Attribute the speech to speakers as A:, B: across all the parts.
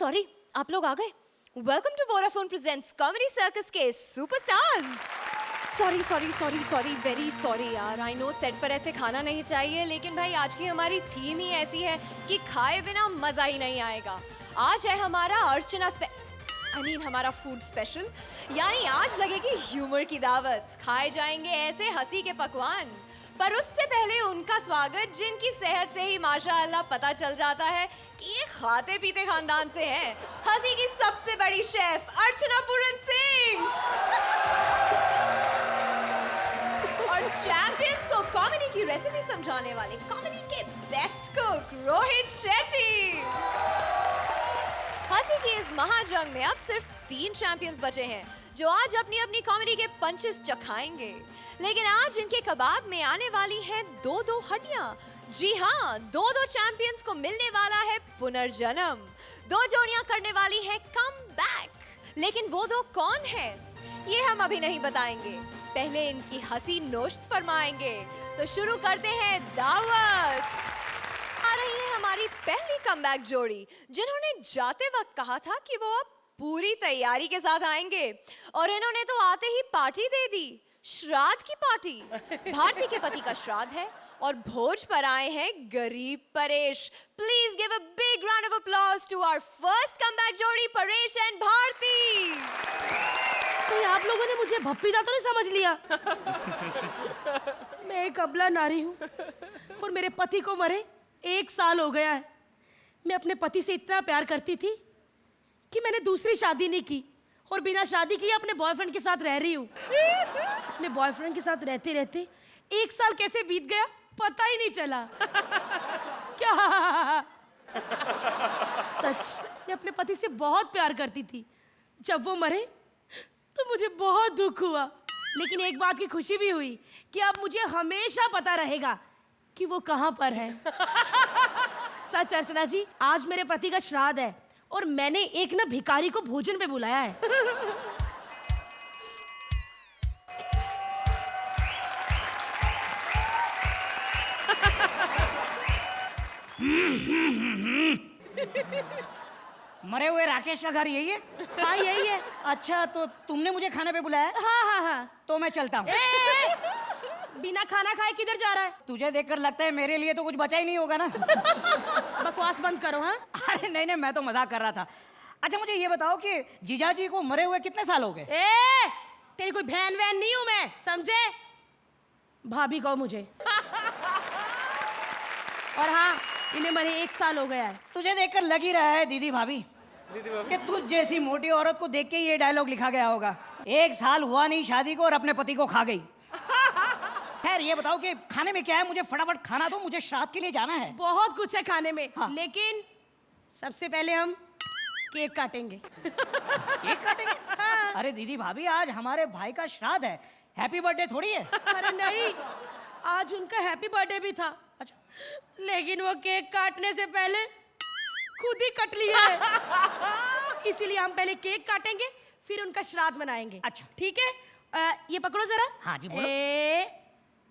A: Sorry, आप लोग आ गए। Welcome to Vodafone presents comedy circus के सुपरस्टार्स। सॉरी, वेरी सॉरी यार। आई नो सेट पर ऐसे खाना नहीं चाहिए, लेकिन भाई आज की हमारी थीम ही ऐसी है कि खाए बिना मजा ही नहीं आएगा। आज है हमारा अर्चना हमारा फूड स्पेशल, यानी आज लगेगी ह्यूमर की दावत। खाए जाएंगे ऐसे हंसी के पकवान, पर उससे पहले उनका स्वागत जिनकी सेहत से ही माशाअल्लाह पता चल जाता है कि ये खाते पीते खानदान से हैं। हंसी की सबसे बड़ी शेफ अर्चना पूरन सिंह और चैंपियंस को कॉमेडी की रेसिपी समझाने वाले कॉमेडी के बेस्ट कुक रोहित शेट्टी। हंसी की इस महाजंग में अब सिर्फ 3 चैंपियंस बचे हैं जो आज अपनी अपनी कॉमेडी के पंचेस चखाएंगे। लेकिन आज इनके कबाब में आने वाली हैं 2-2 हड्डियां। जी हाँ, 2-2 चैंपियंस को मिलने वाला है पुनर्जन्म। 2 जोड़ियां करने वाली हैं कम बैक। लेकिन वो 2 कौन है ये हम अभी नहीं बताएंगे, पहले इनकी हंसी नोश्त फरमाएंगे। तो शुरू करते हैं दावत। आ रही है हमारी पहली कमबैक जोड़ी, जिन्होंने जाते वक्त कहा था कि वो अब पूरी तैयारी के साथ आएंगे, और इन्होंने तो आते ही पार्टी दे दी। श्राद्ध की पार्टी। भारती के पति का श्राद्ध है और भोज पर आए हैं गरीब Paresh. Please give a big round of applause to our first comeback जोड़ी, परेश एंड भारती।
B: तो आप लोगों ने मुझे भप्पीदा तो नहीं समझ लिया? मैं एक अबला नारी हूँ और मेरे पति को मरे 1 साल हो गया है। मैं अपने पति से इतना प्यार करती थी कि मैंने दूसरी शादी नहीं की और बिना शादी किए अपने बॉयफ्रेंड के साथ रह रही हूँ। अपने बॉयफ्रेंड के साथ रहते रहते 1 साल कैसे बीत गया पता ही नहीं चला। क्या सच, मैं अपने पति से बहुत प्यार करती थी। जब वो मरे तो मुझे बहुत दुख हुआ, लेकिन एक बात की खुशी भी हुई कि अब मुझे हमेशा पता रहेगा कि वो कहाँ पर है। सच अर्चना जी, आज मेरे पति का श्राद्ध है और मैंने एक ना भिखारी को भोजन पे बुलाया है।
C: मरे हुए राकेश का घर यही है?
B: हाँ यही है।
C: अच्छा, तो तुमने मुझे खाने पे बुलाया?
B: हाँ।
C: तो मैं चलता हूँ।
B: बिना खाना खाए किधर जा रहा है?
C: तुझे देखकर लगता है मेरे लिए तो कुछ बचा ही नहीं होगा ना।
B: बकवास बंद करो। हाँ
C: अरे नहीं, मैं तो मजाक कर रहा था। अच्छा, मुझे ये बताओ कि जीजाजी को मरे हुए कितने साल हो गए?
B: तेरी कोई बहन वहन नहीं हूं मैं, समझे? भाभी कहो मुझे। और हाँ, इन्हें मरे 1 साल हो गया है।
C: तुझे देखकर लग ही रहा है दीदी भाभी कि तुझ जैसी मोटी औरत को देख के ये डायलॉग लिखा गया होगा। 1 साल हुआ नहीं शादी को और अपने पति को खा गई। खैर, ये बताओ कि खाने में क्या है? मुझे फटाफट खाना दो, मुझे श्राद्ध के लिए जाना है।
B: बहुत कुछ है खाने में।
C: हाँ।
B: लेकिन सबसे पहले हम केक काटेंगे।
C: केक काटेंगे? हाँ। अरे दीदी भाभी, आज हमारे भाई का श्राद्ध है, हैप्पी बर्थडे थोड़ी है।
B: अरे नहीं, आज उनका हैप्पी बर्थडे भी था।
C: अच्छा,
B: लेकिन वो केक काटने से पहले खुद ही कट लिया है। इसीलिए हम पहले केक काटेंगे, फिर उनका श्राद्ध मनाएंगे।
C: अच्छा
B: ठीक है। ये पकड़ो जरा।
C: हाँ जी, बोलो।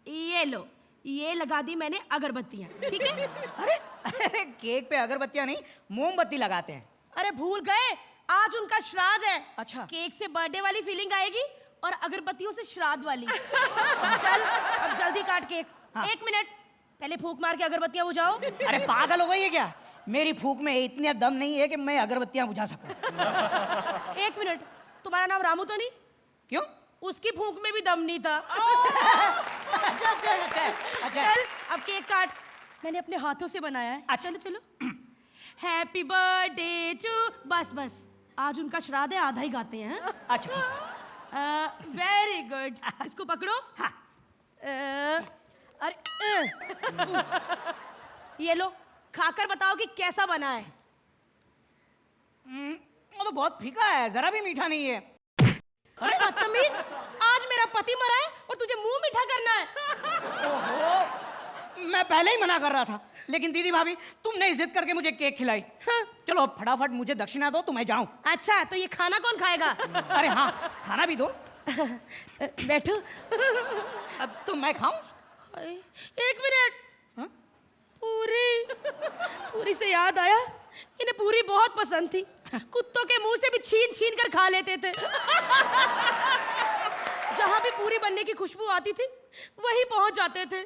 B: ये लो, ये लगा दी मैंने अगरबत्तियां। ठीक है।
C: अरे केक पे अगरबत्तियां नहीं, मोमबत्ती लगाते हैं।
B: अरे भूल गए, आज उनका श्राद्ध है।
C: अच्छा।
B: केक से बर्थडे वाली फीलिंग आएगी और अगरबत्तियों से श्राद्ध वाली। चल अब जल्दी काट केक।
C: हाँ।
B: 1 मिनट, पहले फूंक मार के अगरबत्तियां बुझाओ।
C: अरे पागल हो गई है क्या? मेरी फूंक में इतनी दम नहीं है कि मैं अगरबत्तियां बुझा सकूं।
B: 1 मिनट, तुम्हारा नाम रामू तो नहीं?
C: क्यों?
B: उसकी फूंक में भी दम नहीं था।
C: अच्छा।
B: चल अब केक काट, मैंने अपने हाथों से बनाया है।
C: अच्छा।
B: चलो। Happy birthday to. बस आज उनका श्राद्ध है, आधा ही गाते हैं।
C: अच्छा, ठीक।
B: Very good. इसको पकड़ो।
C: हाँ।
B: अरे ये लो, खाकर बताओ कि कैसा बना है।
C: वो तो बहुत फीका है, जरा भी मीठा नहीं है।
B: अरे बदतमीज, आज मेरा पति मरा है और तुझे मुंह मीठा करना है।
C: ओहो, मैं पहले ही मना कर रहा था, लेकिन दीदी भाभी तुमने जिद करके मुझे केक खिलाई।
B: हाँ।
C: चलो अब फटाफट मुझे दक्षिणा दो तो मैं जाऊं।
B: अच्छा, तो ये खाना कौन खाएगा?
C: अरे हाँ, खाना भी दो।
B: बैठो।
C: अब तो मैं खाऊं?
B: 1 मिनट।
C: हाँ?
B: पूरी से याद आया, इन्हें पूरी बहुत पसंद थी। कुत्तों के मुंह से भी छीन छीन कर खा लेते थे। जहां भी पूरी बनने की खुशबू आती थी वहीं पहुंच जाते थे।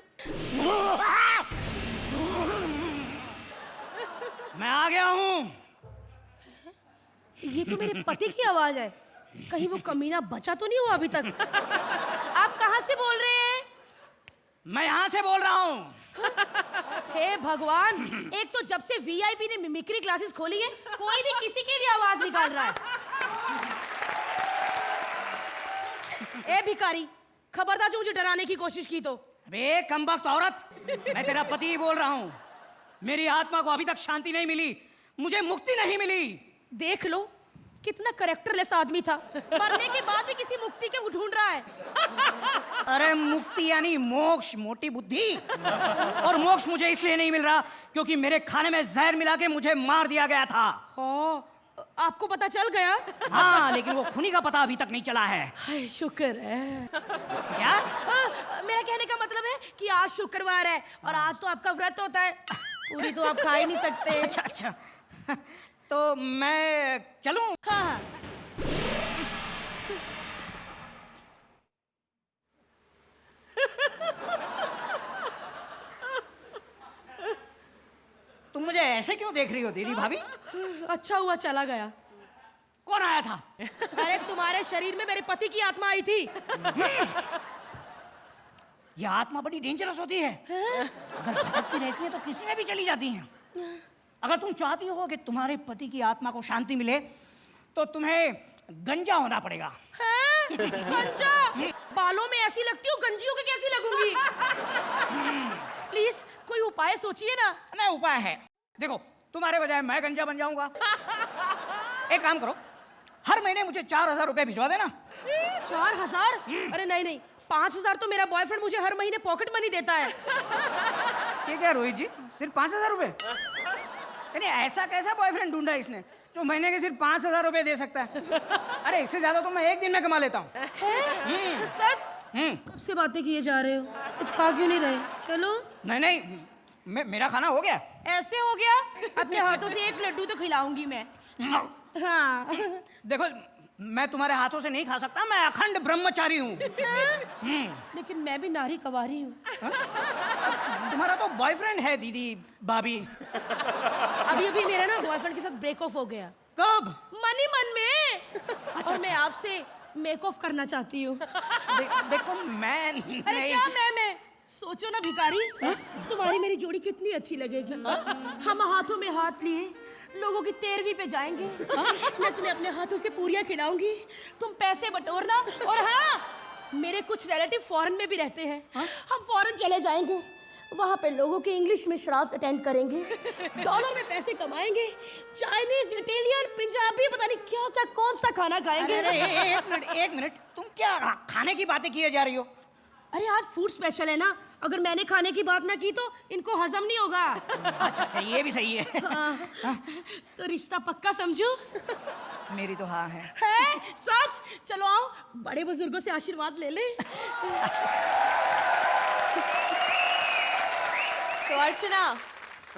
C: मैं आ गया हूँ।
B: ये तो मेरे पति की आवाज है। कहीं वो कमीना बचा तो नहीं हुआ अभी तक? आप कहां से बोल रहे हैं?
C: मैं यहाँ से बोल रहा हूँ।
B: हे भगवान, एक तो जब से वीआईपी ने मिमिक्री क्लासेस खोली है, कोई भी किसी की भी आवाज निकाल रहा है। ए भिखारी, खबरदार जो मुझे डराने की कोशिश की तो।
C: अबे कमबख्त औरत, मैं तेरा पति ही बोल रहा हूँ। मेरी आत्मा को अभी तक शांति नहीं मिली, मुझे मुक्ति नहीं मिली।
B: देख लो कितना करेक्टरलेस आदमी था, मरने के बाद भी किसी मुक्ति के ढूंढ रहा है।
C: अरे मुक्ति यानी मोक्ष, मोटी बुद्धि। और मोक्ष मुझे इसलिए नहीं मिल रहा क्योंकि मेरे खाने में जहर मिला के मुझे मार दिया गया था।
B: हाँ, आपको पता चल गया?
C: हाँ, लेकिन वो खूनी का पता अभी तक नहीं चला है।
B: हाय शुक्र है।
C: क्या?
B: मेरा कहने का मतलब है कि आज शुक्रवार है और आज तो आपका व्रत होता है। पूरी तो आप खा ही नहीं सकते।
C: अच्छा अच्छा, तो मैं चलूं?
B: हाँ हाँ।
C: तुम मुझे ऐसे क्यों देख रही हो दीदी भाभी?
B: अच्छा हुआ चला गया।
C: कौन आया था?
B: अरे तुम्हारे शरीर में मेरे पति की आत्मा आई थी।
C: यह आत्मा बड़ी डेंजरस होती है। अगर भटकती रहती है तो किसी में भी चली जाती है। अगर तुम चाहती हो कि तुम्हारे पति की आत्मा को शांति मिले तो तुम्हें गंजा होना पड़ेगा।
B: गंजा? बालों में ऐसी लगती हो, गंजी होके कैसी लगूंगी? प्लीज कोई उपाय सोचिए ना।
C: नहीं, उपाय है। देखो, तुम्हारे बजाय मैं गंजा बन जाऊंगा। एक काम करो, हर महीने मुझे 4,000 रुपए भिजवा देना।
B: 4,000? अरे नहीं नहीं, 5,000 तो मेरा बॉयफ्रेंड मुझे हर महीने पॉकेट मनी देता है।
C: क्या रोहित जी, सिर्फ 5,000 रुपए? नहीं, ऐसा कैसा बॉयफ्रेंड ढूंढा इसने जो महीने के सिर्फ 5,000 रुपए दे सकता है? अरे इससे ज्यादा तो मैं एक दिन में कमा लेता हूँ।
B: सर, कब से बातें किए जा रहे हो? कुछ खा क्यों नहीं रहे? चलो।
C: नहीं नहीं, मेरा खाना हो गया।
B: ऐसे हो गया? अपने हाथों से एक लड्डू तो खिलाऊंगी मैं। हाँ।
C: देखो, मैं तुम्हारे हाथों से नहीं खा सकता, मैं अखंड ब्रह्मचारी हूँ।
B: लेकिन मैं भी नारी कवारी हूँ।
C: तुम्हारा तो बॉयफ्रेंड है दीदी भाभी।
B: अभी अभी मेरा ना बॉयफ्रेंड के साथ ब्रेक ऑफ हो गया।
C: कब?
B: मन ही मन में। और मैं आपसे मेक ऑफ करना चाहती हूँ।
C: देखो मैं नहीं।
B: अरे क्या मैं सोचो ना भिखारी, तुम्हारी मेरी जोड़ी कितनी अच्छी लगेगी। हम हाथों में हाथ लिए लोगों की 13वीं पे जाएंगे। मैं तुम्हें अपने हाथों से पूरियां खिलाऊंगी, तुम पैसे बटोरना। और हाँ, मेरे कुछ रिलेटिव फॉरेन में भी रहते हैं। हम फॉरेन चले जाएंगे, वहाँ पे लोगों के इंग्लिश में श्राद्ध अटेंड करेंगे, डॉलर में पैसे कमाएंगे, चाइनीज, इटालियन, पंजाबी, पता नहीं क्या क्या कौन सा खाना खाएंगे।
C: अरे एक मिनट, तुम क्या खाने की बातें किए जा रही हो?
B: अरे आज फूड स्पेशल है ना, अगर मैंने खाने की बात ना की तो इनको हजम नहीं होगा।
C: अच्छा अच्छा, ये भी सही है।
B: तो रिश्ता पक्का समझो?
C: मेरी तो हाँ है।
B: सच? चलो आओ, बड़े बुजुर्गों से आशीर्वाद ले ले।
A: तो अर्चना,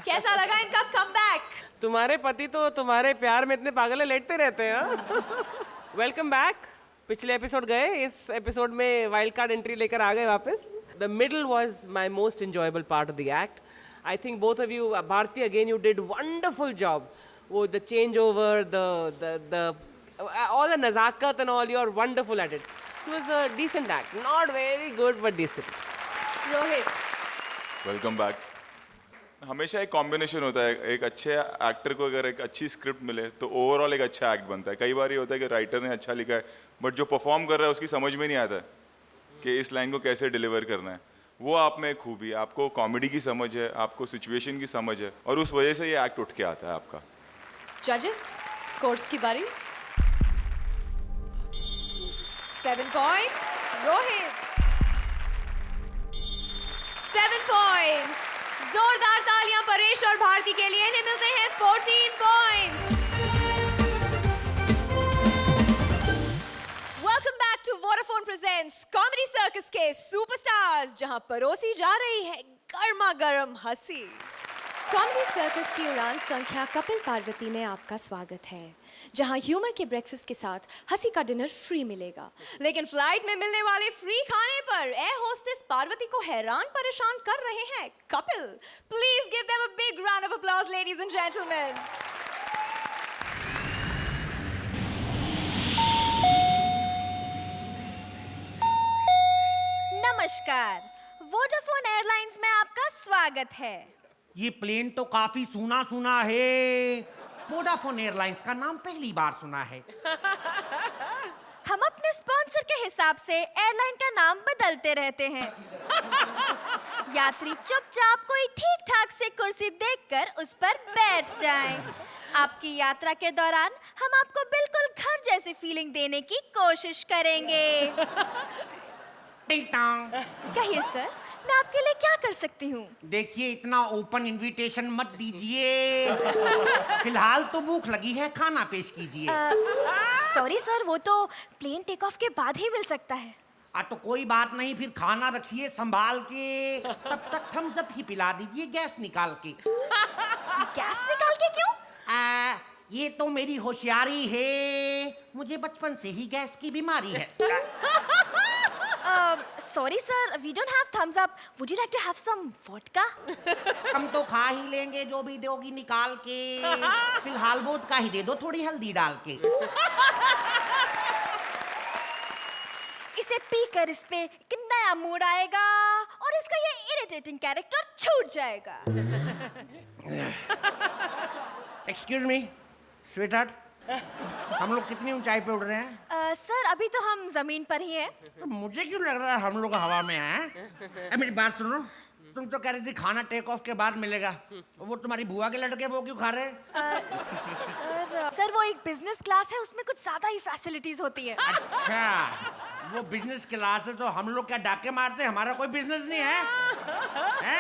A: कैसा लगा इनका कमबैक?
D: तुम्हारे पति तो तुम्हारे प्यार में इतने पागल है, लेटते रहते हैं। Welcome back. पिछले एपिसोड गए, इस एपिसोड में वाइल्ड कार्ड एंट्री लेकर आ गए वापस। The middle was my most enjoyable part of the act. I think both of you, Bharti, again, you did wonderful job. Oh, the changeover, all the nazakat and all, you're wonderful at it. So it was a decent act. Not very good, but decent.
A: Rohit,
E: welcome back. हमेशा एक combination होता है, एक अच्छे actor को अगर एक अच्छी स्क्रिप्ट मिले तो ओवरऑल एक अच्छा एक्ट बनता है। कई बार ये होता है कि राइटर ने अच्छा लिखा है बट जो परफॉर्म कर रहा है उसकी समझ में नहीं आता है कि इस लाइन को कैसे डिलीवर करना है। वो आप में एक खूबी है, आपको कॉमेडी की समझ है, आपको सिचुएशन की समझ है और उस वजह से ये एक्ट उठ के आता है आपका।
A: जजेस, स्कोर्स की बारी। 7 पॉइंट्स रोहित, 7 पॉइंट्स। जोरदार तालियां परेश और भारती के लिए। इन्हें मिलते हैं 14 points. Welcome back to Vodafone presents comedy circus के सुपरस्टार्स, जहां परोसी जा रही है गर्मा गर्म हंसी। कॉमेडी सर्कस की उड़ान संख्या कपिल पार्वती में आपका स्वागत है, जहां ह्यूमर के ब्रेकफास्ट के साथ हंसी का डिनर फ्री मिलेगा। लेकिन फ्लाइट में मिलने वाले फ्री खाने पर एयर होस्टेस पार्वती को हैरान परेशान कर रहे हैं Kapil. Please give them a big round of applause ladies and gentleman.
F: नमस्कार, वोडाफोन एयरलाइंस में आपका स्वागत है।
G: ये प्लेन तो काफी सुना सुना है। वोडाफोन एयरलाइंस का नाम पहली बार सुना है।
F: हम अपने स्पॉन्सर के हिसाब से एयरलाइन का नाम बदलते रहते हैं। यात्री चुपचाप कोई ठीक ठाक से कुर्सी देखकर उस पर बैठ जाएं। आपकी यात्रा के दौरान हम आपको बिल्कुल घर जैसी फीलिंग देने की कोशिश करेंगे। कहिए सर, मैं आपके लिए क्या कर सकती हूँ?
G: देखिए, इतना ओपन इनविटेशन मत दीजिए। फिलहाल तो भूख लगी है, खाना पेश कीजिए।
F: सॉरी सर, वो तो प्लेन टेक ऑफ के बाद ही मिल सकता है।
G: तो कोई बात नहीं, फिर खाना रखिए संभाल के। तब तक थम्स अप ही पिला दीजिए गैस निकाल के।
F: गैस निकाल के क्यों?
G: ये तो मेरी होशियारी है। मुझे बचपन से ही गैस की बीमारी है।
F: Sorry sir, we don't have thumbs up. Would you like to have some vodka?
G: हम तो खा ही लेंगे जो भी दोगी निकाल के। फिलहाल वोडका ही दे दो, थोड़ी हल्दी डाल के।
F: इसे पीकर इस पे एक नया मूड आएगा और इसका ये इरिटेटिंग कैरेक्टर छूट जाएगा।
G: Excuse me, sweetheart, हम लोग कितनी ऊंचाई पे उड़ रहे हैं?
F: सर, अभी तो हम जमीन पर ही हैं।
G: तो मुझे क्यों लग रहा है हम लोग हवा में हैं? मेरी बात सुनो, तुम तो कह रही थी खाना टेक ऑफ के बाद मिलेगा। वो तुम्हारी बुआ के लड़के वो क्यों खा रहे हैं?
F: सर वो एक बिजनेस क्लास है, उसमें कुछ ज्यादा ही फैसिलिटीज होती है।
G: अच्छा, वो बिजनेस क्लास है तो हम लोग क्या डाके मारते हैं? हमारा कोई बिजनेस नहीं है?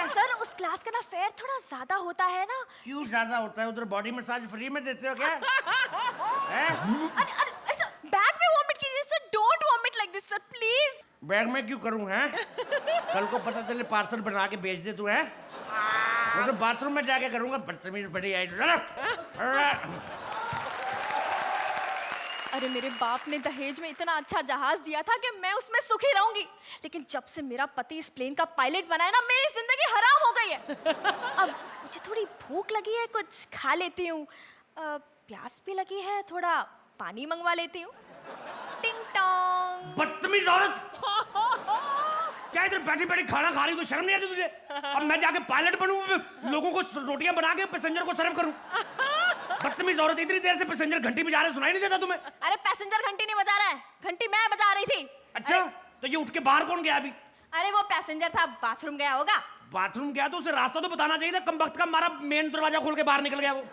F: सर उस क्लास का ना फेयर थोड़ा ज्यादा होता है ना।
G: क्यों ज्यादा होता है? उधर बॉडी मसाज फ्री में देते हो क्या?
F: अरे सर, बैग में वॉमिट कीजिए sir. Don't vomit like this sir, please.
G: Bag में क्यों करूं? हैं? कल को पता चले पार्सल बना के भेज दे तू। है मैं तो बाथरूम में जाके करूंगा। बदतमीज बड़ी आई।
F: अरे मेरे बाप ने दहेज में इतना अच्छा जहाज दिया था कि मैं उसमें सुखी रहूंगी, लेकिन जब से मेरा पति इस प्लेन का पायलट बना है ना, मेरी जिंदगी हराम हो गई है। अब मुझे थोड़ी भूख लगी है, कुछ खा लेती हूँ। प्यास भी लगी है, थोड़ा पानी मंगवा लेती हूँ। टिंग टोंग।
G: बदतमीज औरत, क्या इधर बैठी बैठी खाना खा रही हो? तो शर्म नहीं आती तुझे? अब मैं जाके पायलट बनूं, लोगों को रोटियां बना के पैसेंजर को सर्व करूं? बदतमीज औरत, इतनी देर से पैसेंजर घंटी बजा रहे, सुनाई नहीं देता तुम्हें?
F: अरे पैसेंजर घंटी नहीं बजा रहा है, घंटी मैं बजा रही थी।
G: अच्छा, तो ये उठ के बाहर कौन गया अभी?
F: अरे वो पैसेंजर था, बाथरूम गया होगा।
G: बाथरूम गया तो उसे रास्ता तो बताना चाहिए था। कम वक्त का मारा मेन दरवाजा खोल के बाहर निकल गया वो।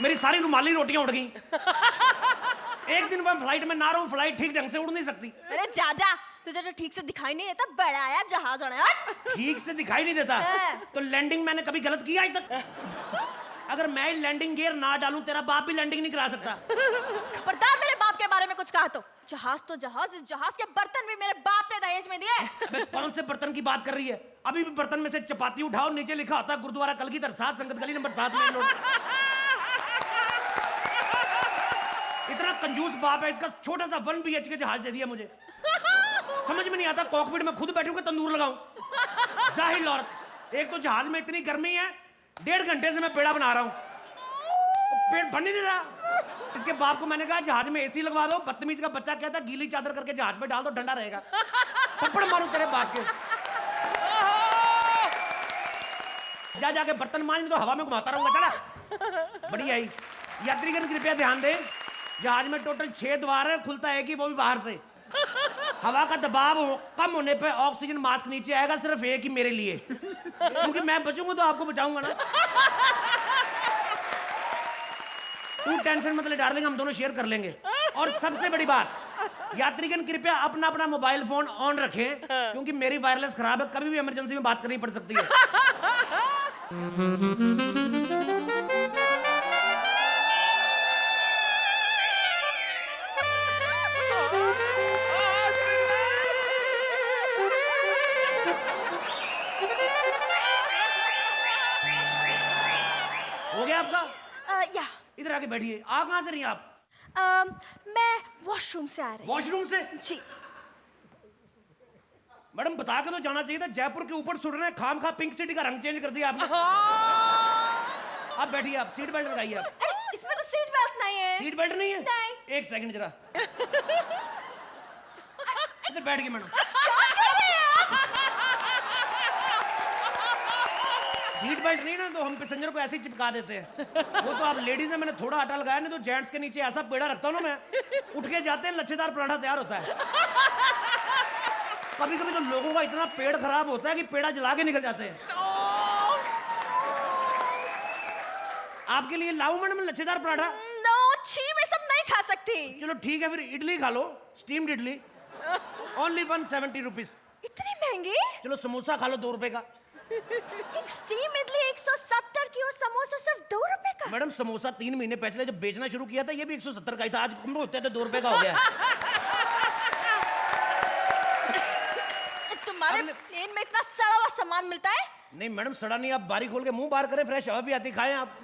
G: मेरी सारी रुमाली रोटियां उड़ गई। एक दिन मैं फ्लाइट में ना रहूं, फ्लाइट ठीक ढंग से उड़ नहीं सकती।
F: अरे जा तुझे तो ठीक से दिखाई नहीं देता, बड़ा आया जहाज उड़ा।
G: ठीक से दिखाई नहीं देता? तो लैंडिंग मैंने कभी गलत किया आज तक? अगर मैं लैंडिंग गियर ना डालूं, तेरा बाप भी लैंडिंग नहीं करा सकता।
F: खबरदार मेरे बाप के बारे में कुछ कहा तो। जहाज तो जहाज, इस जहाज के बर्तन भी मेरे बाप ने दहेज में दिए।
G: अबे कौन से बर्तन की बात कर रही है? अभी भी बर्तन में से चपाती उठाओ, नीचे लिखा होता गुरुद्वारा कलगी तरसाद, संगत गली नंबर 7 में रोड। इतना कंजूस बाप है, इसका छोटा सा 1 BHK जहाज दे दिया मुझे। समझ में नहीं आता कॉकपिट में खुद बैठूं कि तंदूर लगाऊं। जाहिल औरत, एक तो जहाज में इतनी गर्मी है, 1.5 घंटे से मैं पेड़ा बना रहा हूं, पेट भर नहीं रहा। इसके बाप को मैंने कहा जहाज में AC लगवा दो। बदतमीज का बच्चा कहता गीली चादर करके जहाज पे डाल दो, ठंडा रहेगा। थप्पड़ मारूं तेरे बाप के। जाके बर्तन मांज तो हवा में घुमाता रहूंगा। चला बढ़िया ही। यात्रीगण कृपया ध्यान दें, जहाज में टोटल 6 द्वार है, खुलता है कि वो भी बाहर से। हवा का दबाव कम होने पे ऑक्सीजन मास्क नीचे आएगा, सिर्फ एक ही मेरे लिए, क्योंकि मैं बचूंगा तो आपको बचाऊंगा ना। तू टेंशन मत ले डार्लिंग, हम दोनों शेयर कर लेंगे। और सबसे बड़ी बात, यात्रीगण कृपया अपना अपना मोबाइल फोन ऑन रखें, क्योंकि मेरी वायरलेस खराब है, कभी भी इमरजेंसी में बात करनी पड़ सकती है। इधर आके बैठिए। आ कहाँ से रही हैं आप?
F: मैं वॉशरूम से आ रही
G: वॉशरूम से?
F: हूँ जी।
G: मैडम बता के तो जाना चाहिए था, जयपुर के ऊपर सुर रहे हैं, खाम खा पिंक सिटी का रंग चेंज कर दिया आपने। आप बैठिए, आप सीट बेल्ट लगाइए। आप
F: अरे इसमें तो सीट बेल्ट नहीं है।
G: सीट बेल्ट नहीं है?
F: नहीं।
G: एक सेकंड जरा। इधर बैठ गए मैडम। सीट बेल्ट नहीं ना तो हम पैसेंजर को ऐसे ही चिपका देते हैं। वो तो आप लेडीज हैं, मैंने थोड़ा आटा लगाया, नहीं तो जेंट्स के नीचे ऐसा पेड़ा रखता हूँ ना मैं, उठ के जाते हैं लच्छेदार पराठा तैयार होता है। कभी कभी तो लोगों का इतना पेड़ खराब होता है कि पेड़ा जला के निकल जाते हैं। आपके लिए लाऊं मैडम लच्छेदार पराठा?
F: नो छी, मैं सब नहीं खा सकती।
G: चलो ठीक है, फिर इडली खा लो, स्टीम्ड इडली, ओनली 170 रुपीज।
F: इतनी महंगी?
G: चलो समोसा खा लो 2 रुपए का।
F: एक स्टीम इडली 170 की और समोसा सिर्फ 2 रुपए का।
G: मैडम समोसा 3 महीने पहले जब बेचना शुरू किया था ये भी 170 का ही था, आज हम होते थे 2 रुपए का हो गया।
F: तुम्हारे प्लेन में इतना सड़ा हुआ सामान मिलता है?
G: नहीं मैडम सड़ा नहीं, आप बारी खोल के मुंह बाहर करें, फ्रेश हवा भी आती, खाएं आप,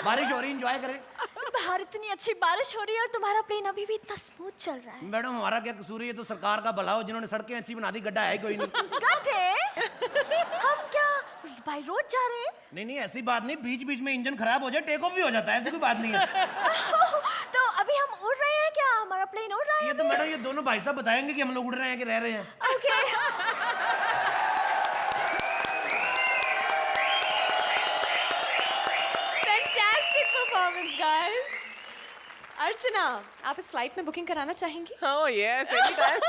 G: बारिश हो रही एंजॉय करें।
F: बाहर इतनी अच्छी बारिश हो रही है और तुम्हारा प्लेन अभी भी इतना स्मूथ चल रहा है।
G: मैडम हमारा क्या कसूर है, ये तो सरकार का भला हो, जिन्होंने सड़कें अच्छी बना दी, गड्ढा है कोई नहीं।
F: गड्ढे? हम क्या बाय रोड जा रहे हैं?
G: नहीं नहीं ऐसी बात नहीं, बीच बीच में इंजन खराब हो जाए टेक ऑफ भी हो जाता है, ऐसी कोई बात नहीं है।
F: तो अभी हम उड़ रहे हैं क्या? हमारा प्लेन उड़ रहा है?
G: ये तो मैडम ये दोनों भाई साहब बताएंगे कि हम लोग उड़ रहे हैं कि रह रहे हैं।
F: Okay.
A: Fantastic performance guys. Archana, आप इस फ्लाइट में बुकिंग कराना चाहेंगी?
D: Oh, yes, anytime.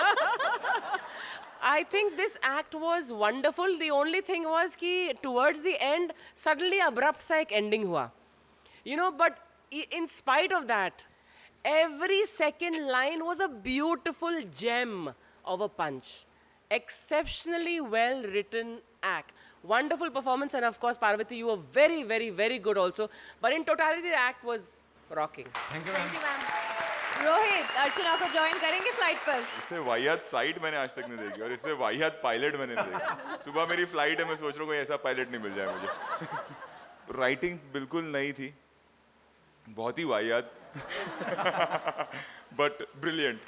D: I think this act was wonderful. The only thing was कि towards the end, suddenly abrupt सा एक ending हुआ. You know, but in spite of that, every second line was a beautiful gem of a punch. Exceptionally well written act. Wonderful performance, and of course, Parvati, you were very, very, very good also. But in totality, the act was rocking.
G: Thank you ma'am.
A: Rohit, Archana को join करेंगे flight पर?
E: इससे वाहियात flight मैंने आज तक नहीं देखी और इससे वाहियात पायलट मैंने नहीं देखी। सुबह मेरी फ्लाइट है, मैं सोच रहा हूँ कोई ऐसा पायलट नहीं मिल जाए मुझे। राइटिंग बिल्कुल नई थी, बहुत ही वाहियात, बट ब्रिलियंट।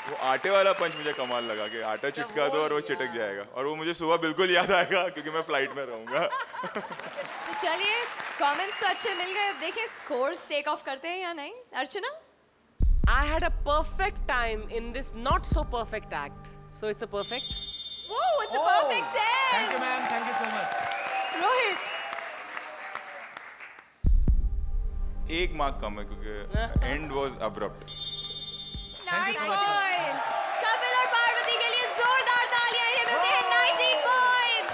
E: वो आटे वाला पंच मुझे कमाल लगा कि आटा चिटका दो और वो चिटक जाएगा, और वो मुझे सुबह बिल्कुल याद आएगा क्योंकि मैं फ्लाइट में रहूंगा।
A: तो चलिए, कमेंट्स तो अच्छे मिल गए, देखें स्कोर्स टेक ऑफ करते हैं या नहीं। अर्चना?
D: I had a perfect time in this not so perfect act. So it's a perfect.
A: Whoa, it's a perfect 10.
G: Thank you ma'am, thank you so much.
A: Rohit?
E: 1 mark कम है क्योंकि end was abrupt.
A: 9 points. Kapil और पार्वती के लिए जोरदार तालियां, इन्हें मिलते हैं 19 points.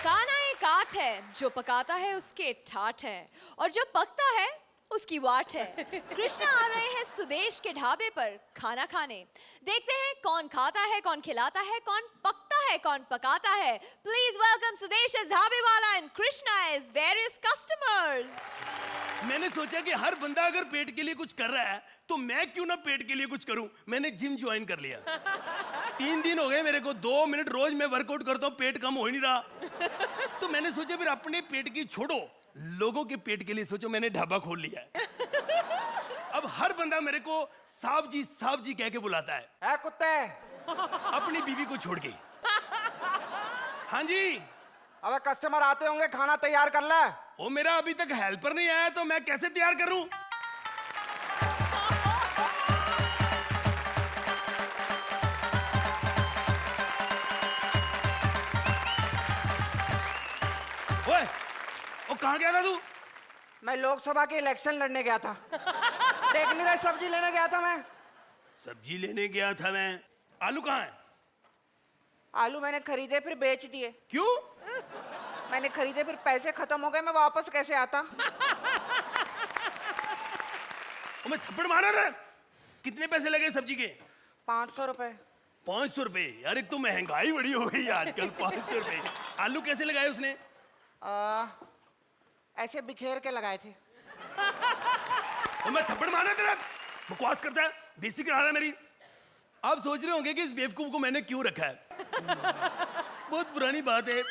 A: खाना एक आर्ट है, जो पकाता है उसके ठाठ है, और जो पकता है उसकी वाट है। कृष्णा आ रहे हैं सुदेश के ढाबे पर खाना खाने। देखते हैं कौन खाता है, कौन खिलाता है, कौन पकता है, कौन पकाता है। प्लीज वेलकम सुदेश एज ढाबे वाला and Krishna as various customers.
H: मैंने सोचा कि हर बंदा अगर पेट के लिए कुछ कर रहा है तो मैं क्यों ना पेट के लिए कुछ करूं। मैंने जिम ज्वाइन कर लिया। 3 दिन हो गए मेरे को, 2 मिनट रोज मैं वर्कआउट करता हूं, पेट कम हो ही नहीं रहा। तो मैंने सोचा फिर अपने पेट की छोड़ो, लोगों के पेट के लिए सोचो, मैंने ढाबा खोल लिया है। अब हर बंदा मेरे को साहब जी कह के बुलाता है।
I: है कुत्ते,
H: अपनी बीवी को छोड़ के। हाँ जी।
I: अबे कस्टमर आते होंगे, खाना तैयार कर ले।
H: वो मेरा अभी तक हेल्पर नहीं आया तो मैं कैसे तैयार करूं? ओए, वो कहाँ गया था तू?
I: मैं लोकसभा के इलेक्शन लड़ने गया था। देख नहीं रहे, सब्जी लेने गया था मैं।
H: सब्जी लेने गया था मैं। आलू कहाँ है?
I: आलू मैंने खरीदे फिर बेच दिए।
H: क्यों?
I: मैंने खरीदे फिर पैसे खत्म हो गए, मैं वापस कैसे आता?
H: मैं थप्पड़ मारा था। कितने पैसे लगे सब्जी के?
I: 500 रुपए।
H: 500 रुपए? यार एक तो महंगाई बड़ी हो गई आजकल। 500 रुपए। आलू कैसे लगाए उसने?
I: ऐसे बिखेर के लगाए थे।
H: मैं थप्पड़ मारा तेरा? बकवास करता है, बेइज्जती करा रहा है मेरी। आप सोच रहे होंगे कि इस बेवकूफ को मैंने क्यों रखा है। बहुत पुरानी बात है।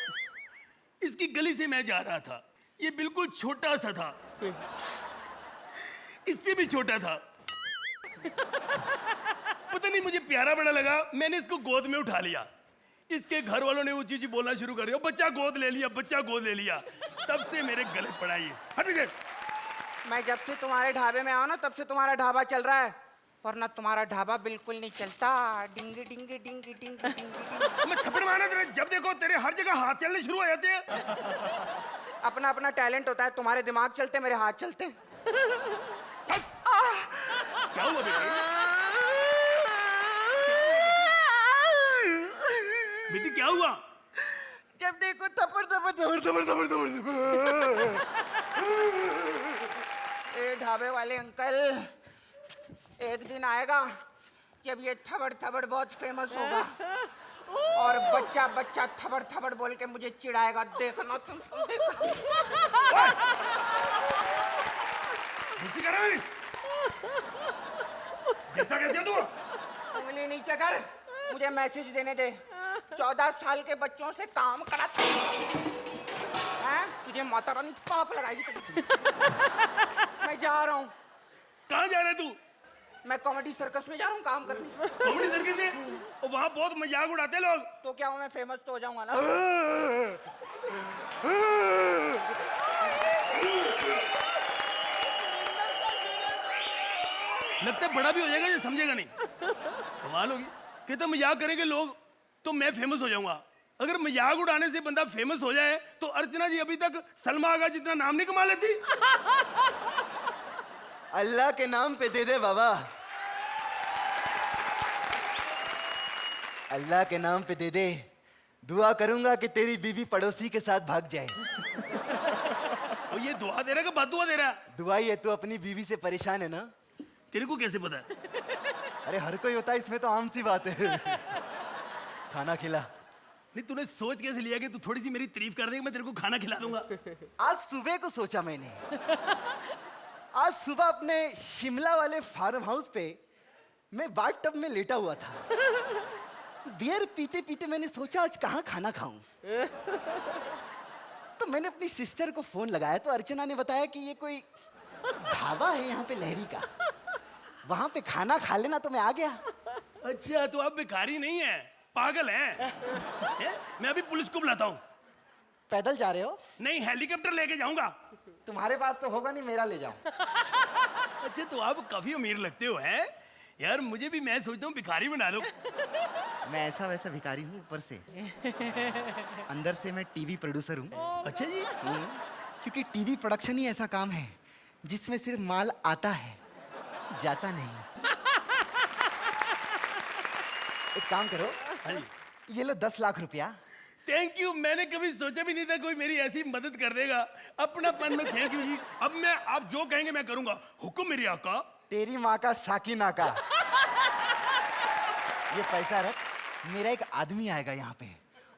H: इसकी गली से मैं जा रहा था, ये बिल्कुल छोटा सा था, इससे भी छोटा था। पता नहीं मुझे प्यारा बड़ा लगा, मैंने इसको गोद में उठा लिया। इसके घर वालों ने ऊंची ऊंची बोलना शुरू कर दिया, बच्चा गोद ले लिया, बच्चा गोद ले लिया। तब से मेरे गले पड़ा ये। हट पीछे।
I: मैं जब से तुम्हारे ढाबे में आया ना तब से तुम्हारा ढाबा चल रहा है, वरना तुम्हारा ढाबा बिल्कुल नहीं चलता। डिंगी डिंगी डिंगी डिंगी डिंगी।
H: मैं थप्पड़ मारना तेरे, जब देखो तेरे हर जगह हाथ चलने शुरू हो जाते हैं।
I: अपना अपना टैलेंट होता है, तुम्हारे दिमाग चलते मेरे हाथ चलते।
H: क्या हुआ बेटी? बेटी क्या हुआ?
I: जब देखो थप्पड़ थप्पड़ थप्पड़ थप्पड़ थप्पड़ थप्पड़। ए ढाबे वाले अंकल, एक दिन आएगा जब ये थबड़ थबड़ बहुत फेमस होगा और बच्चा बच्चा थबड़ थबड़ बोल के मुझे चिढ़ाएगा। देखना तुम देखना। उंगली नीचे कर, मुझे मैसेज देने दे। 14 साल के बच्चों से काम कराते हैं, तुझे माता रानी पाप लगाएगी। मैं जा रहा हूँ।
H: कहाँ जा रहा है तू?
I: मैं कॉमेडी सर्कस में जा रहा हूँ काम करने।
H: कॉमेडी सर्कस में? और वहाँ बहुत मजाक उड़ाते लोग।
I: तो क्या हूँ मैं फेमस तो हो जाऊंगा ना।
H: लगता है बड़ा भी हो जाएगा, ये समझेगा नहीं। कमाल होगी। कहते मजाक करेंगे लोग तो मैं फेमस हो जाऊंगा। अगर मजाक उड़ाने से बंदा फेमस हो जाए तो अर्चना जी अभी तक सलमा आगा जितना नाम नहीं कमा लेती।
J: अल्लाह के नाम पे दे दे बाबा, अल्लाह के नाम पे दे दे। दुआ करूंगा कि तेरी बीवी पड़ोसी के साथ भाग जाए।
H: और ये दुआ दे रहा है कि बददुआ दे रहा है?
J: दुआ ही है, तू अपनी बीवी से परेशान है ना।
H: तेरे को कैसे पता है?
J: अरे हर कोई होता है, इसमें तो आम सी बात है। खाना खिला।
H: नहीं तूने सोच कैसे लिया कि तू थोड़ी सी मेरी तारीफ कर देगा मैं तेरे को खाना खिला दूंगा?
J: आज सुबह को सोचा मैंने, आज सुबह अपने शिमला वाले फार्म हाउस पे मैं बाथ टब में लेटा हुआ था। बियर पीते पीते मैंने सोचा आज कहाँ खाना खाऊं। तो मैंने अपनी सिस्टर को फोन लगाया तो अर्चना ने बताया कि ये कोई ढाबा है यहाँ पे लहरी का, वहां पे खाना खा लेना। तो मैं आ गया।
H: अच्छा तो आप भिखारी नहीं है, पागल है? मैं अभी पुलिस को बुलाता हूँ।
J: पैदल जा रहे हो?
H: नहीं हेलीकॉप्टर लेके जाऊंगा।
J: तुम्हारे पास तो होगा नहीं, मेरा ले जाओ।
H: अच्छा तो आप काफी अमीर लगते हो हैं यार, मुझे भी मैं सोचता हूँ भिखारी बना दो।
J: मैं ऐसा वैसा भिखारी हूँ, ऊपर से अंदर से मैं टीवी प्रोड्यूसर हूँ।
H: अच्छा जी।
J: क्योंकि टीवी प्रोडक्शन ही ऐसा काम है जिसमें सिर्फ माल आता है, जाता नहीं। एक काम करो,
H: हाँ जी।
J: ये लो 10 लाख रुपया।
H: Thank you. मैंने कभी सोचा भी नहीं था कोई मेरी ऐसी मदद कर देगा। अपनापन में थैंक यू जी। अब मैं आप जो कहेंगे मैं करूंगा। हुक्म मेरी आका।
J: तेरी माँ का साकिना का। ये पैसा रख, मेरा एक आदमी आएगा यहाँ पे,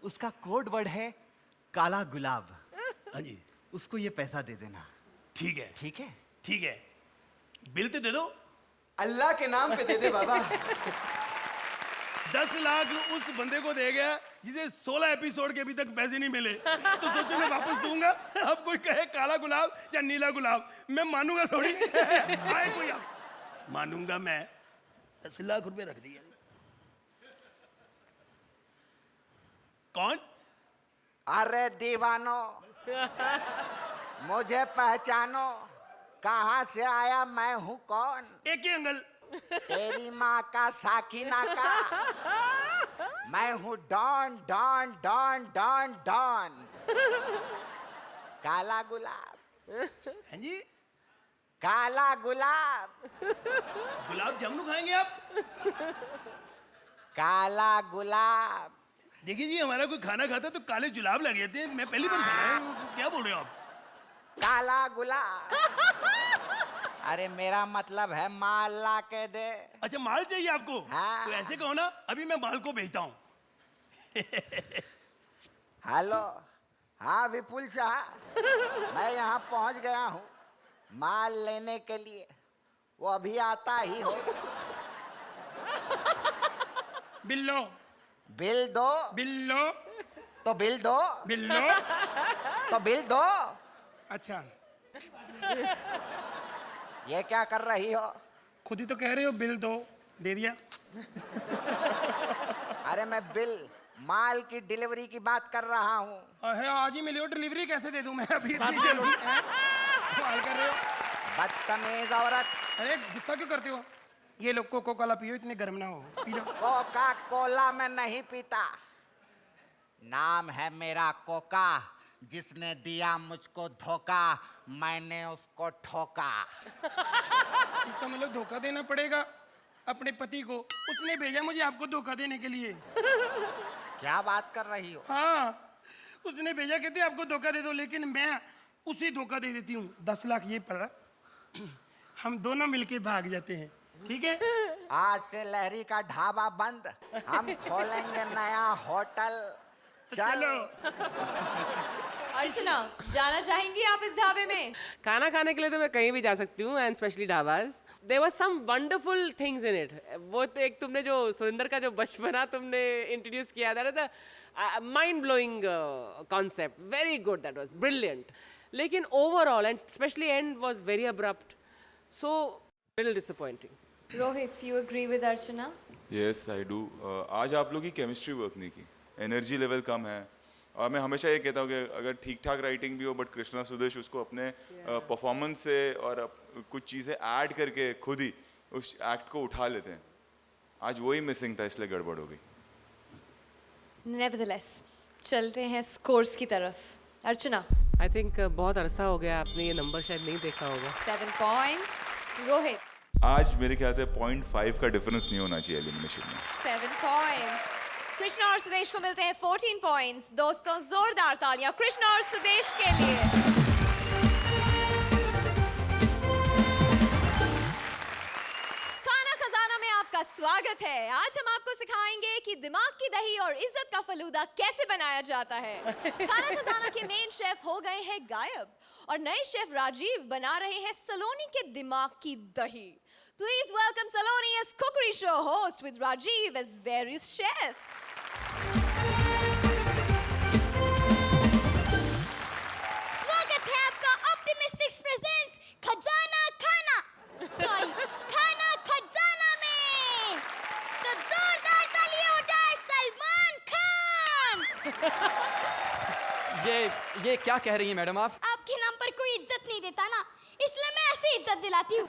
J: उसका कोड वर्ड है काला गुलाब।
H: हाँ जी।
J: उसको ये पैसा दे देना।
H: ठीक है
J: ठीक है?
H: ठीक है। बिल तो दे दो।
J: अल्लाह के नाम पे दे दे बाबा।
H: 10 लाख उस बंदे को दे गया जिसे 16 एपिसोड के अभी तक पैसे नहीं मिले। तो सोचो मैं वापस दूंगा। अब कोई कहे काला गुलाब या नीला गुलाब, मैं मानूंगा थोड़ी। आए कोई आप, मानूंगा मैं। 10 लाख रुपए रख दिए। कौन?
I: अरे दीवानो, मुझे पहचानो, कहाँ से आया, मैं हूँ कौन?
H: एक ही अंकल।
I: तेरी माँ का साकिना का। मैं हूँ don don don don don. काला गुलाब।
H: हाँ जी।
I: काला गुलाब।
H: गुलाब जामुन खाएंगे आप?
I: काला गुलाब।
H: देखिए जी हमारा कोई खाना खाता तो काले गुलाब लगे थे। मैं पहली बार खाया। क्या बोल रहे हो आप?
I: काला गुलाब। अरे मेरा मतलब है माल ला के दे।
H: अच्छा माल चाहिए आपको?
I: हाँ।
H: तो ऐसे कहो ना, अभी मैं माल को भेजता हूँ।
I: हेलो, हाँ विपुल शाह, मैं यहाँ पहुँच गया हूँ माल लेने के लिए। वो अभी आता ही हो।
H: बिल लो।
I: बिल दो।
H: बिल लो।
I: तो बिल दो।
G: बिल लो।
I: तो बिल दो।
G: अच्छा,
I: ये क्या कर रही हो?
G: खुद ही तो कह रहे हो बिल दो, दे दिया।
I: अरे मैं बिल माल की डिलीवरी की बात कर रहा हूँ।
G: अरे आज ही मिली हो, डिलीवरी कैसे दे दूं मैं अभी इतनी जल्दी? हैं? सवाल कर रहे हो?
I: बदतमीज औरत।
G: अरे गुस्सा क्यों करते हो? ये लोग कोको कोला पियो, इतने गर्म ना हो, पी लो।
I: कोका कोला मैं नहीं पीता। नाम है मेरा कोका, जिसने दिया मुझको धोखा, मैंने उसको ठोका।
G: इसका मतलब धोखा देना पड़ेगा अपने पति को। उसने भेजा मुझे आपको धोखा देने के लिए।
I: क्या बात कर रही हो?
G: हाँ, उसने भेजा, कहते आपको धोखा दे दो, लेकिन मैं उसी धोखा दे देती हूँ। 10 लाख ये पड़ा, हम दोनों मिलके भाग जाते हैं, ठीक है?
I: आज से लहरी का ढाबा बंद, हम खोलेंगे नया होटल। चलो।
A: अर्चना, जाना चाहेंगी आप इस ढाबे में?
D: खाना खाने के लिए तो मैं कहीं भी जा सकती हूँ, and specially dhabas. There was some wonderful things in it. वो तो एक तुमने जो सुरेंद्र का जो बचपना तुमने इंट्रोड्यूस किया, that is a mind blowing concept, very good, that was brilliant. लेकिन overall and specially end was very abrupt, so little disappointing.
A: Rohit, you agree with Archana?
E: Yes I do. आज आप लोग की केमिस्ट्री वर्क नहीं की, एनर्जी लेवल कम है। और मैं हमेशा ये कहता हूँ कि अगर ठीक ठाक राइटिंग भी हो, बट कृष्णा सुदेश उसको अपने परफॉर्मेंस से और कुछ चीज़ें ऐड करके खुद ही उस एक्ट को उठा लेते हैं। आज वही मिसिंग था, इसलिए गड़बड़ हो गई।
A: नेवरदलेस, चलते हैं स्कोर्स की तरफ। अर्चना,
D: आई थिंक बहुत अरसा हो गया, आपने ये नंबर शायद नहीं देखा होगा।
A: 7 पॉइंट्स। रोहित,
E: आज मेरे ख्याल से 0.5 का डिफरेंस नहीं होना चाहिए एलिमिनेशन में।
A: 7 पॉइंट्स। कृष्णा और सुदेश को मिलते हैं 14 पॉइंट्स। दोस्तों, जोरदार तालियां कृष्णा और सुदेश के लिए। खाना खजाना में आपका स्वागत है। आज हम आपको सिखाएंगे कि दिमाग की दही और इज्जत का फलूदा कैसे बनाया जाता है। खाना खजाना के मेन शेफ हो गए हैं गायब और नए शेफ राजीव बना रहे हैं सलोनी के दिमाग की दही। Please welcome Saloni as Cookery Show host with Rajiv as various chefs.
K: स्वागत है आपका ऑप्टिमिस्टिक्स प्रेजेंस खजाना खाना, सॉरी खाना खजाना में। तो जोरदार ताली हो जाए सलमान खान।
L: ये क्या कह रही हैं मैडम आप?
K: आपके नाम पर कोई इज्जत नहीं देता ना, इसलिए मैं ऐसे इज्जत दिलाती हूँ।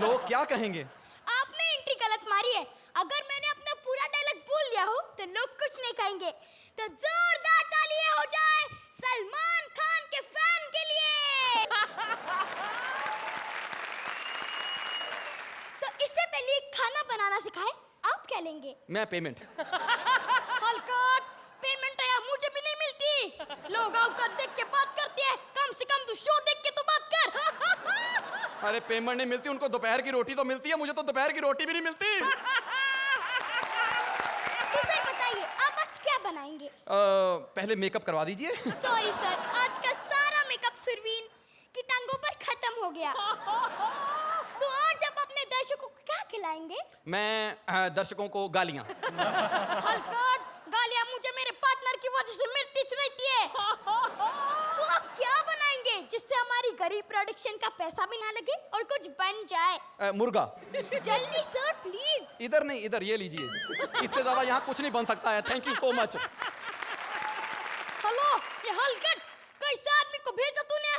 L: लोग क्या कहेंगे?
K: आपने एंट्री गलत मारी है। अगर मैंने अपना पूरा डायलॉग बोल लिया हो तो लोग कुछ नहीं कहेंगे। तो जोरदार तालियां हो जाए सलमान खान के फैन के लिए। तो इससे पहले खाना बनाना सिखाए, आप क्या लेंगे?
L: मैं पेमेंट।
K: हलकट, पेमेंट या मुझे भी नहीं मिलती। लोग औकात देख के बात करते हैं, कम से कम तू शो देख के तो बात कर।
L: अरे पेमेंट नहीं मिलती, उनको दोपहर की रोटी तो मिलती है, मुझे तो दोपहर की रोटी भी नहीं मिलती।
K: तो सर बताइए, आप आज क्या बनाएंगे?
L: पहले मेकअप करवा दीजिए।
K: सॉरी सर, आज का सारा मेकअप सुरवीन की टांगों पर खत्म हो गया। तो आज आप अपने दर्शकों को क्या खिलाएंगे?
L: मैं दर्शकों को गालियां।
K: हलकट, गालियां मुझे मेरे पार्टनर की वजह से मिलती रहती है। तो आप क्या बनाएंगे जिससे हमारी गरीब प्रोडक्शन का पैसा भी ना लगे और कुछ बन जाए?
L: मुर्गा।
K: जल्दी सर प्लीज।
L: इधर नहीं, इधर ये लीजिए। इससे ज्यादा यहाँ कुछ नहीं बन सकता है। Thank you so much.
K: Hello, ये हलकट, कैसे आदमी को भेजा तूने?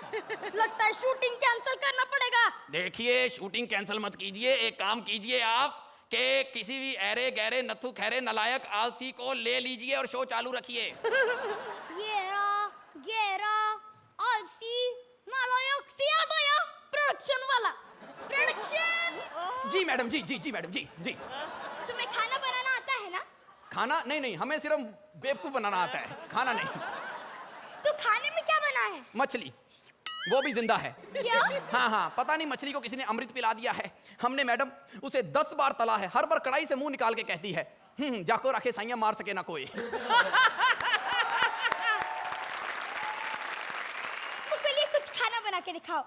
K: लगता है शूटिंग कैंसिल करना पड़ेगा।
L: देखिए, शूटिंग कैंसिल मत कीजिए। एक काम कीजिए आप कि किसी भी ऐरे गहरे नथु खैरे नलायक आलसी को ले लीजिए और शो चालू रखिए।
K: गेरा आलसी नालायक से याद आया, प्रोडक्शन वाला। प्रोडक्शन।
L: जी मैडम, जी मैडम, जी।
K: तुम्हें खाना बनाना आता है ना?
L: खाना नहीं, हमें सिर्फ बेवकूफ बनाना आता है, खाना नहीं।
K: तो खाने में क्या बना है?
L: मछली, वो भी जिंदा है।
K: क्या?
L: हाँ, पता नहीं मछली को किसी ने अमृत पिला दिया है। हमने मैडम उसे 10 बार तला है। हर बार कढ़ाई से मुंह निकाल के कहती है, जाको रखे साइयां मार सके ना कोई।
K: मुझे कुछ खाना बना के दिखाओ।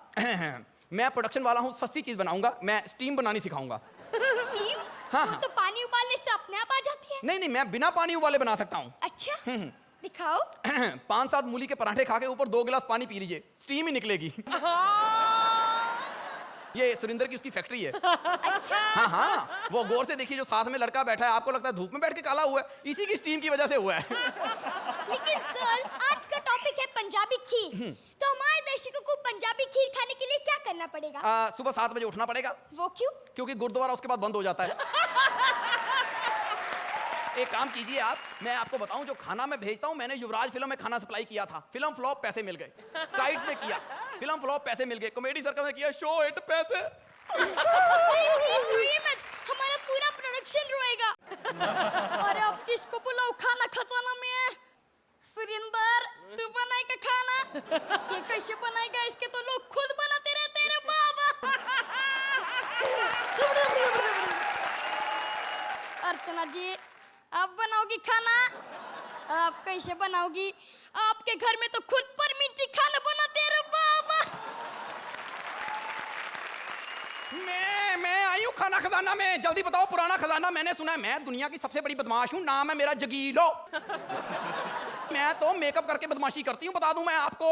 L: मैं प्रोडक्शन वाला हूँ, सस्ती चीज बनाऊंगा। मैं स्टीम बनानी सिखाऊंगा।
K: स्टीम?
L: हाँ।
K: तो पानी उबालने से अपने आप आ जाती है।
L: नहीं, मैं बिना पानी उबाले बना सकता हूँ।
K: अच्छा, दिखाओ।
L: 5-7 मूली के पराठे खा के ऊपर 2 गिलास पानी पी लीजिए, स्टीम ही निकलेगी। ये सुरिंदर की उसकी फैक्ट्री है।
K: अच्छा।
L: हाँ हाँ, वो गौर से देखिए, जो साथ में लड़का बैठा है, आपको लगता है धूप में बैठ के काला हुआ है, इसी की स्टीम की वजह से हुआ है।
K: लेकिन सर, आज का टॉपिक है पंजाबी खीर, तो हमारे दर्शकों को पंजाबी खीर खाने के लिए क्या करना पड़ेगा?
L: सुबह 7 बजे उठना पड़ेगा।
K: वो क्यों?
L: क्योंकि गुरुद्वारा उसके बाद बंद हो जाता है। एक काम कीजिए आप, मैं आपको बताऊं, जो खाना मैं भेजता हूं, मैंने युवराज फिल्म में खाना सप्लाई किया था, फिल्म फ्लॉप, पैसे मिल गए। काइट्स में किया, फिल्म फ्लॉप, पैसे मिल गए। कॉमेडी सर्कल में किया, शो हिट, पैसे।
K: प्लीज रोइए मत, हमारा पूरा प्रोडक्शन रोएगा। अरे अब किसको बुलाओ, खाना खजाना में है। सुरिंदर, तू बनाएगा खाना? ये कैसे बनाएगा, इसके तो लोग खुद बनाते रहते हैं रे बाबा। अर्चना जी, आप बनाओगी खाना? आप कैसे बनाओगी? आपके घर में तो खुद परमीत जी खाना बनाते हैं रे बाबा।
L: मैं आई हूँ खाना खजाना में, जल्दी बताओ पुराना खजाना। मैंने सुना है मैं दुनिया की सबसे बड़ी बदमाश हूँ, नाम है मेरा जगीलो। मैं तो मेकअप करके बदमाशी करती हूँ, बता दूं मैं आपको।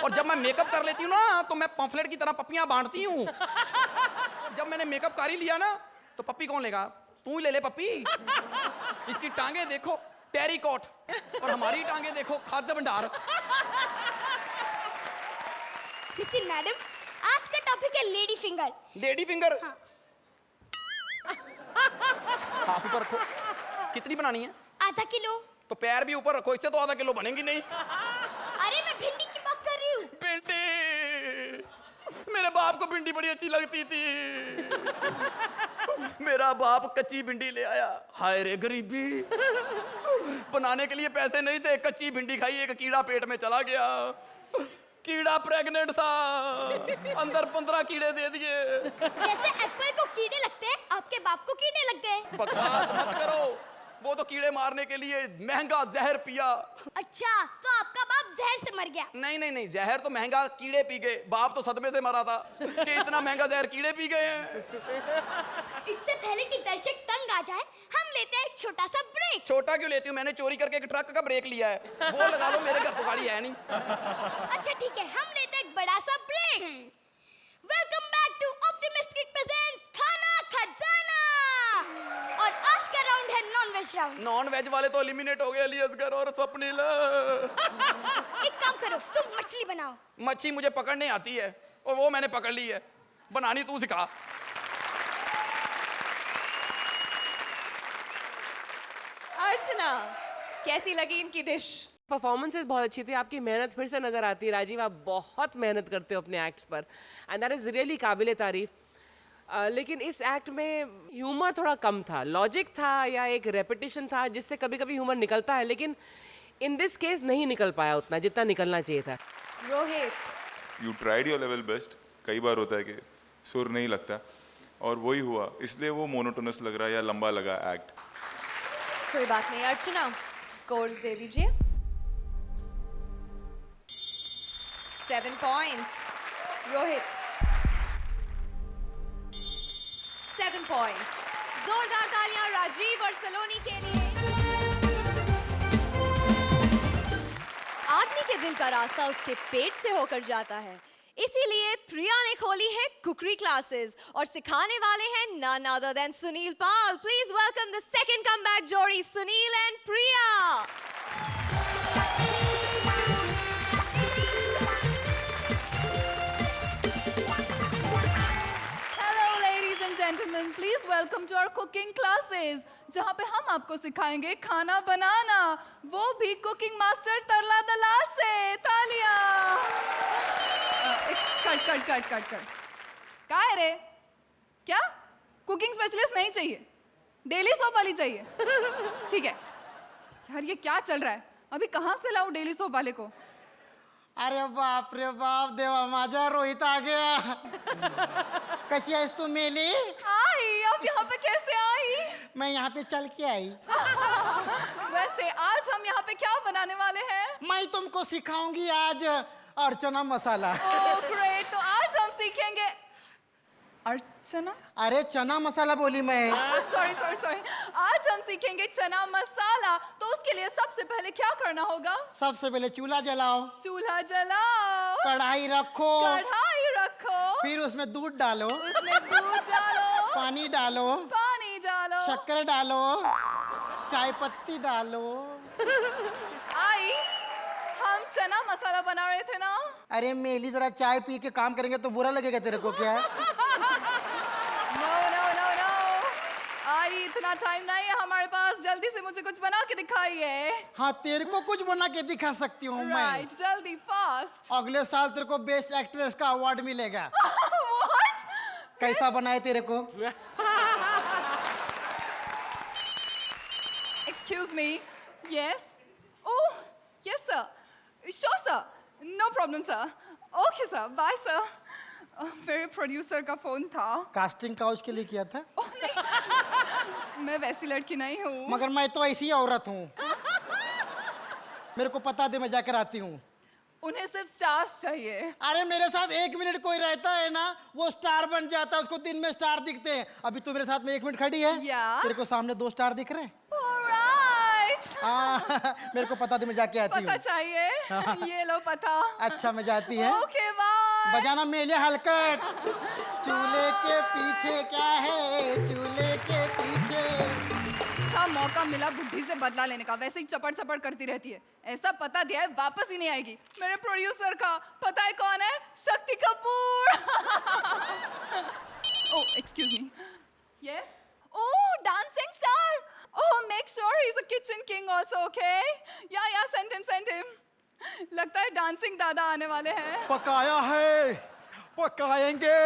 L: और जब मैं मेकअप कर लेती हूँ ना, तो मैं पंफलेट की तरह पप्पियां बांटती हूँ। जब मैंने मेकअप कर ही लिया ना, तो पप्पी कौन लेगा? तू ही ले ले पप्पी। इसकी टांगे देखो टेरिकॉट, और हमारी टांगे देखो खाद्य भंडार।
K: लेकिन मैडम, आज का टॉपिक है लेडी फिंगर।
L: Lady finger?
K: हाँ।
L: हाथ ऊपर रखो। कितनी बनानी है?
K: आधा किलो।
L: तो पैर भी ऊपर रखो, इससे तो आधा किलो बनेंगी नहीं।
K: अरे मैं भिंडी की बात कर रही हूँ।
L: भिंडी? मेरे बाप को भिंडी बड़ी अच्छी लगती थी। मेरा बाप कच्ची भिंडी ले आया, हाय रे गरीबी। बनाने के लिए पैसे नहीं थे, कच्ची भिंडी खाई, एक कीड़ा पेट में चला गया। कीड़ा प्रेग्नेंट था, अंदर 15 कीड़े दे दिए।
K: जैसे एप्पल को कीड़े लगते हैं, आपके बाप को कीड़े लग गए।
L: बकवास मत करो, वो तो कीड़े मारने के लिए महंगा जहर पिया।
K: अच्छा, तो आपका बाप जहर से मर गया?
L: नहीं नहीं नहीं, जहर तो महंगा, कीड़े पी गए। बाप तो सदमे से मरा था कि इतना महंगा जहर कीड़े पी गए हैं।
K: इससे पहले कि दर्शक तंग आ जाए, हम लेते हैं एक छोटा सा ब्रेक।
L: छोटा क्यों लेती हूँ? मैंने चोरी करके एक ट्रक का ब्रेक लिया है, वो लगा लो, मेरे घर तो गाड़ी है नहीं।
K: अच्छा ठीक है, हम लेते हैं एक बड़ा सा break. Welcome back to optimistic presents Khana Khazana. और आज का राउंड है non veg round.
L: Non veg वाले तो एलिमिनेट हो गए, अलियसगर और स्वप्निल।
K: एक काम करो, तुम मछली बनाओ।
L: मच्छी मुझे पकड़ने आती है, और वो मैंने पकड़ ली है, बनानी तू सिखा।
A: अर्चना, कैसी लगी इनकी डिश?
D: परफॉर्मेंसेस बहुत अच्छी थी, आपकी मेहनत फिर से नजर आती है। राजीव, आप बहुत मेहनत करते हो अपने एक्ट्स पर, एंड दैट इज रियली काबिले तारीफ। लेकिन इस एक्ट में ह्यूमर थोड़ा कम था, लॉजिक था या एक रेपिटेशन था जिससे कभी कभी ह्यूमर निकलता है, लेकिन इन दिस केस नहीं निकल पाया उतना जितना निकलना चाहिए था।
A: Rohit,
E: you tried your level best. कई बार होता है कि सुर नहीं लगता, और वही हुआ, इसलिए वो मोनोटोनस लग रहा है या लंबा लगा एक्ट।
A: कोई बात नहीं। अर्चना, स्कोर्स दे दीजिए। 7 पॉइंट्स। रोहित 7 पॉइंट्स। जोरदार तालियां राजीव और सलोनी के लिए। आदमी के दिल का रास्ता उसके पेट से होकर जाता है, इसीलिए प्रिया ने खोली है कुकरी क्लासेस और सिखाने वाले हैं none other than Sunil Pal. Please welcome the second comeback जोड़ी, Sunil and Priya.
M: Hello ladies and gentlemen, please welcome to our cooking classes, जहाँ पे हम आपको सिखाएंगे खाना बनाना, वो भी कुकिंग मास्टर तरला दलाल से। तालियां। Cut cut cut cut cut. क्या है रे? क्या? कुकिंग स्पेशलिस्ट नहीं चाहिए, डेली सोप वाली चाहिए? ठीक है यार, ये क्या चल रहा है? अभी कहाँ से लाऊं डेली सोप वाले को?
C: अरे बाप रे बाप, देवा माझा रोहित आ गया। कशी आहेस तू मेली?
M: आई, आप यहाँ पे कैसे आई?
C: मैं यहाँ पे चल के आई।
M: वैसे आज हम यहाँ पे क्या बनाने वाले हैं?
C: मैं तुमको सिखाऊंगी आज अर्चना मसाला।
M: ओह ग्रेट, तो आज हम सीखेंगे चना?
C: अरे चना मसाला बोली मैं।
M: Sorry sorry sorry. आज हम सीखेंगे चना मसाला। तो उसके लिए सबसे पहले क्या करना होगा?
C: सबसे पहले चूल्हा जलाओ,
M: चूल्हा जलाओ,
C: कढ़ाई रखो,
M: कढ़ाई रखो,
C: फिर उसमें दूध डालो,
M: उसमें दूध डालो,
C: पानी डालो,
M: पानी डालो,
C: शक्कर डालो, चाय पत्ती डालो।
M: आई, हम चना मसाला बना रहे थे ना?
C: अरे मेली जरा चाय पी के काम करेंगे तो बुरा लगेगा तेरे को क्या?
M: नो नो नो नो, आई इतना टाइम नहीं है हमारे पास, जल्दी से मुझे कुछ बना के दिखाइए।
C: हाँ तेरे को कुछ बना के दिखा सकती हूँ मैं।
M: राइट, जल्दी फास्ट।
C: अगले साल तेरे को बेस्ट एक्ट्रेस का अवार्ड मिलेगा।
M: व्हाट?
C: कैसा बनाए तेरे को?
M: Excuse me. Yes. Oh, yes, sir. Sure, sir. No problem, sir. Okay, sir. Bye, sir. मेरे प्रोड्यूसर का फोन था।
C: कास्टिंग काउच के लिए किया था?
M: ओह नहीं, मैं वैसी लड़की नहीं हूँ।
C: मगर मैं तो ऐसी औरत हूँ। मेरे को पता दे, मैं जाकर आती हूँ।
M: उन्हें सिर्फ स्टार्स चाहिए।
C: अरे मेरे साथ 1 मिनट कोई रहता है ना, वो स्टार बन जाता है, उसको दिन में स्टार दिखते हैं। अभी तू मेरे साथ में 1 मिनट खड़ी है, तेरे को सामने 2 स्टार दिख रहे हैं। मेरे को पता दे, मैं जाके आती हूँ।
M: पता चाहिए? ये लो पता।
C: अच्छा मैं जाती है।
M: Okay bye.
C: बजाना मेले हलकट। चूल्हे के पीछे क्या है, चूल्हे के पीछे।
M: अच्छा मौका मिला बुद्धि से बदला लेने का, वैसे ही चपड़ चपड़ करती रहती है। ऐसा पता दिया है वापस ही नहीं आएगी। मेरे प्रोड्यूसर का पता है कौन है? Shakti Kapoor. Oh excuse me. Yes. Oh dancing star. Oh, make sure he's a kitchen king also, okay? Yeah, send him. लगता है डांसिंग दादा आने वाले हैं।
N: पकाया है, पकाएंगे।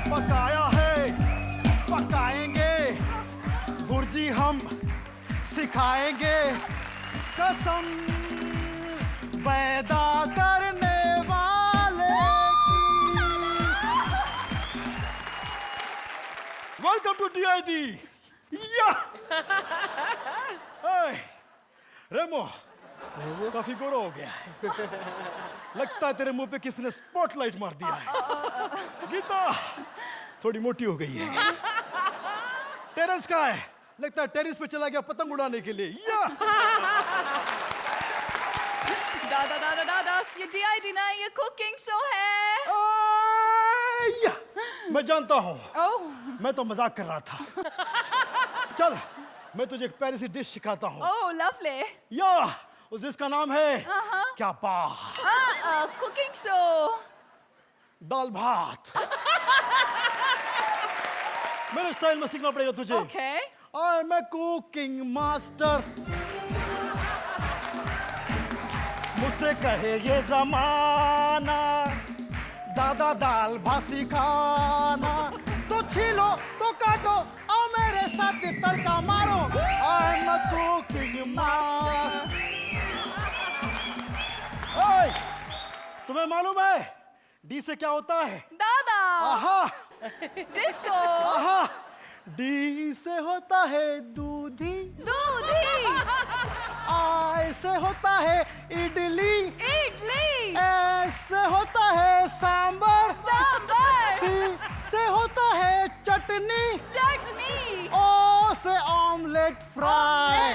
N: पकाया है, पकाएंगे। भुर्जी हम सिखाएंगे। कसम पैदा करने वाले वेलकम टू DID। रेमो काफी गोरा हो गया है। लगता है तेरे मुंह पे किसी ने स्पॉटलाइट मार दिया है। गीता थोड़ी मोटी हो गई है। टेरेस का है, लगता है टेरेस पे चला गया पतंग उड़ाने के लिए।
M: दादा ये DID ना, ये कुकिंग शो है।
N: मैं जानता हूँ, मैं तो मजाक कर रहा था। चल मैं तुझे एक पेरिसी डिश सिखाता हूँ।
M: ओह लवली।
N: या उस डिश का नाम है क्या पा।
M: Cooking show.
N: दाल भात। मेरे स्टाइल में सीखना पड़ेगा तुझे।
M: Okay.
N: I am a cooking master. मुझसे कहे ये जमाना, दादा दाल भात सिखाना। तो छीलो तो काटो और मेरे साथ तड़का मारो। I am a cooking master. ओए, तुम्हें मालूम है डी से क्या होता है?
M: दादा।
N: आहा।
M: डिस्को।
N: आहा। डी से होता है दूधी।
M: दूधी।
N: आई से होता है इडली।
M: इडली।
N: एस से होता है सांबर।
M: सांबर।
N: सी से होता है चटनी।
M: चटनी।
N: ओ से ऑमलेट फ्राई।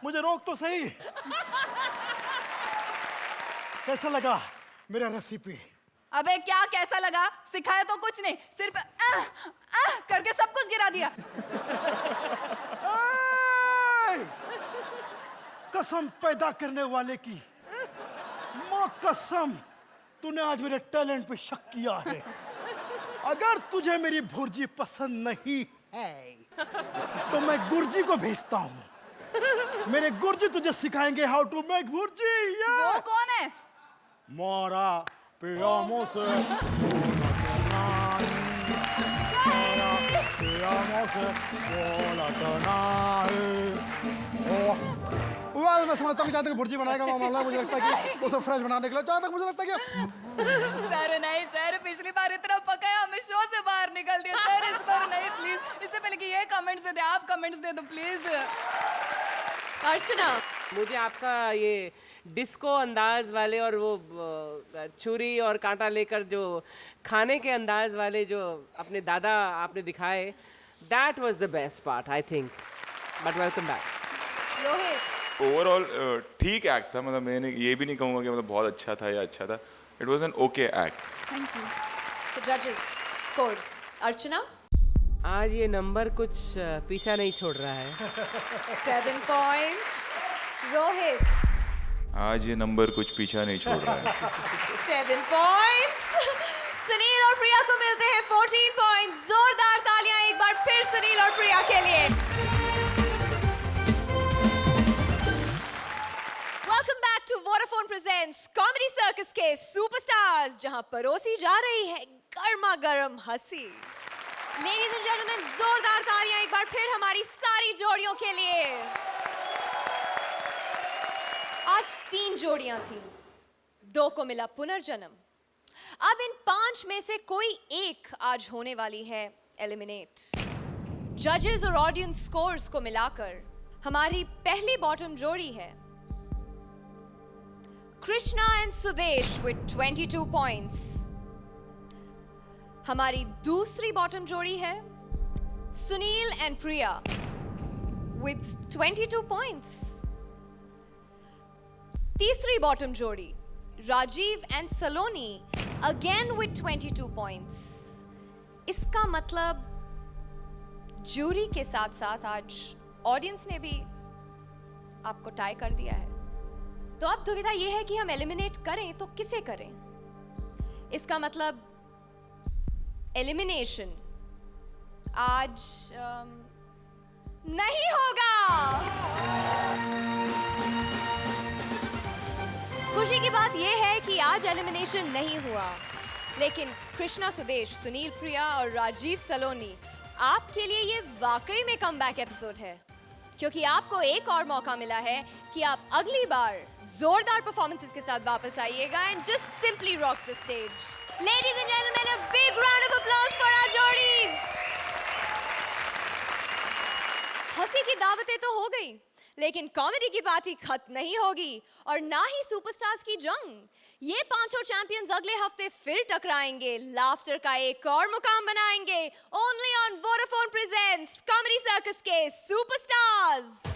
N: मुझे रोक तो सही। कैसा लगा मेरा रेसिपी?
M: अबे क्या कैसा लगा? सिखाया तो कुछ नहीं, सिर्फ करके सब कुछ गिरा दिया।
N: कसम पैदा करने वाले की, माँ कसम, तूने आज मेरे टैलेंट पे शक किया है। अगर तुझे मेरी भुर्जी पसंद नहीं है तो मैं गुरजी को भेजता हूँ। मेरे गुरजी तुझे सिखाएंगे हाउ टू मेक भुर्जी।
M: वो कौन है?
N: मोरा पियामो से पियामो से बोला वेल मैं समझता हूँ जहाँ तक भुर्जी बनाएगा मामला, मुझे लगता है कि उसे फ्रेश बनाने के लिए जहाँ तक मुझे लगता है कि
M: सर नहीं सर, पिछली बार इतना पकाया हमें शो से बाहर निकल दिया सर, इस बार नहीं प्लीज। इससे पहले कि ये कमेंट्स दे दे, आप कमेंट्स दे दो प्लीज।
A: अर्चना,
D: मुझे आपका ये डिस्को अंदाज वाले और वो छुरी और कांटा लेकर जो खाने के अंदाज वाले जो अपने दादा आपने दिखाए, that was the best part I think. But welcome back.
A: Rohit,
E: overall ठीक एक्ट था, मतलब मैंने ये भी नहीं कहूँगा कि मतलब बहुत अच्छा था या अच्छा था, it was an okay act.
M: Thank you.
A: the judges scores. अर्चना,
D: आज ये नंबर कुछ पीछा नहीं छोड़ रहा है।
A: 7 points. रोहित,
E: आज ये नंबर कुछ पीछा नहीं छोड़ रहा है।
A: 7 points. सुनील और प्रिया को मिलते हैं 14 points. जोरदार तालियां एक बार फिर सुनील और प्रिया के लिए। Welcome back to Vodafone Presents Comedy Circus के सुपरस्टार्स, जहां परोसी जा रही है गर्मा गर्म हंसी। Ladies and gentlemen, जोरदार तालियां एक बार फिर हमारी सारी जोड़ियों के लिए। आज 3 जोड़ियां थीं, 2 को मिला पुनर्जन्म। अब इन 5 में से कोई एक आज होने वाली है एलिमिनेट। जजेस और ऑडियंस स्कोर्स को मिलाकर हमारी पहली बॉटम जोड़ी है Krishna and Sudesh with 22 points. हमारी दूसरी बॉटम जोड़ी है Sunil and Priya with 22 points. तीसरी बॉटम जोड़ी Rajiv and Saloni again with 22 points. इसका मतलब जूरी के साथ साथ आज ऑडियंस ने भी आपको टाई कर दिया है। तो अब दुविधा यह है कि हम एलिमिनेट करें तो किसे करें। इसका मतलब एलिमिनेशन आज नहीं होगा। खुशी की बात यह है कि आज एलिमिनेशन नहीं हुआ, लेकिन कृष्णा सुदेश, सुनील प्रिया और राजीव सलोनी, आपके लिए ये वाकई में कमबैक एपिसोड है, क्योंकि आपको एक और मौका मिला है कि आप अगली बार जोरदार परफॉर्मेंसेस के साथ वापस आइएगा and just simply rock the stage. Ladies and gentlemen, a big round of applause for our जोड़ीज। हंसी की दावतें तो हो गई, लेकिन कॉमेडी की पार्टी खत्म नहीं होगी और ना ही सुपरस्टार्स की जंग। ये पांचों चैंपियंस अगले हफ्ते फिर टकराएंगे, लाफ्टर का एक और मुकाम बनाएंगे। Only on Vodafone presents comedy circus के सुपरस्टार्स।